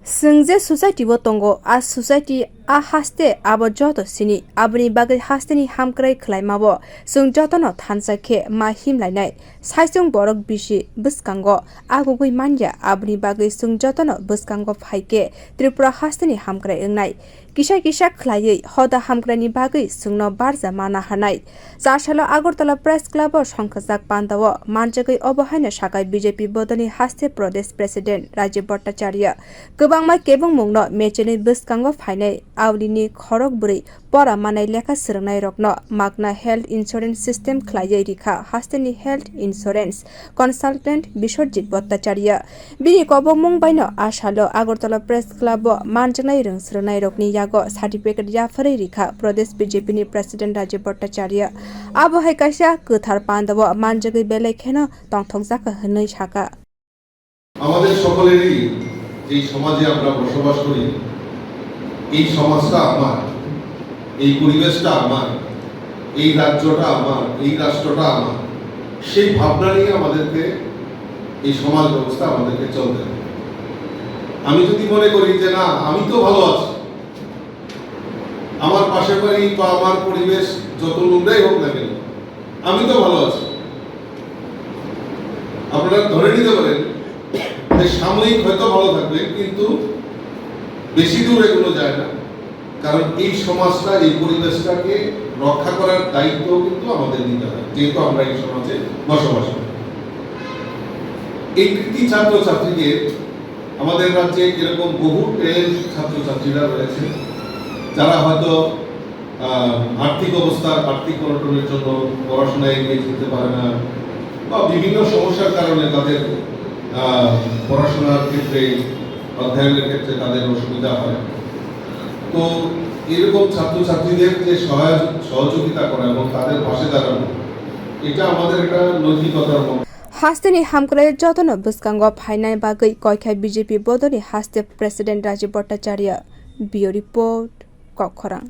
Sengje society bo tongo a society a haste abo joto sini abni bagai haste ni hamkrai khlaima bo sung joto no thansakhe ma him lainai saisung borok bisi buskango agugui manja abni bagai sung joto no buskango phaike Tripura haste ni hamkrai engnai kisa khlaiwi hoda hamkrai ni bagai sungno barja mana hanai Chasalo agartala press club o songchajak panda o manjaknai obahaina sakai BJP bodol haste pradesh President Rajib Bhattacharya Kubangma kebong mungno mecheni buskango phainai awlini khorok buri Pora manai lekha swrwngnai rokno magna health insurance system khwlaiwi rikha haste ni health insurance consultant Biswajit Bhattacharya bini kobong mung baino Asalo agartala press club o manjaknai swrwngnai rokni yagu certificate yapharwi rikha pradesh BJP ni President Rajib Bhattacharya abo hai kaisa kuthar panda o manjaknai belai kheno tongthongjaka hwnoi saka আমাদের সকলেরই এই সমাজে আমরা বসবাস করি এই সমাজটা আমার এই পরিবেশটা আমার এই রাজ্যটা আমার এই রাষ্ট্রটা আমার সেই ভাবনা নিয়ে আমাদেরকে এই সমাজ ব্যবস্থা আমাদেরকে চলতে হবে আমি যদি মনে করি যে না আমি তো ভালো আছি আমার পাশের বাড়ি বা আমার পরিবেশ যত নোংরাই হোক না কেন আমি তো ভালো আছি আপনারা ধরে নিতে পারেন সাময়িক হয়তো ভালো থাকবে কিন্তু বেশি দূর এগুলো যায় না কারণ এই সমাজটা এই পরিবেশটাকে রক্ষা করার দায়িত্ব কিন্তু আমাদের নিতে হয় যেহেতু আমরা এই সমাজে বসবাস করি এই কৃতি ছাত্রছাত্রীদের আমাদের রাজ্যে এরকম বহু ট্যালেন্ট ছাত্রছাত্রীরা রয়েছে যারা হয়তো আর্থিক অনটনের জন্য পড়াশোনায় এগিয়ে যেতে পারে না বা বিভিন্ন সমস্যার কারণে তাদের পড়াশোনার ক্ষেত্রে অধ্যয়নের ক্ষেত্রে তাদের অসুবিধা হয় তো এরকম ছাত্রছাত্রীদের যে সহযোগিতা করা এবং তাদের পাশে দাঁড়ানো এটা আমাদের একটা নৈতিকতার মতো haste ni hamkrai joto no buskango phainai bagai koikhai BJP bodol haste President Rajib Bhattacharya bio report kokkhorang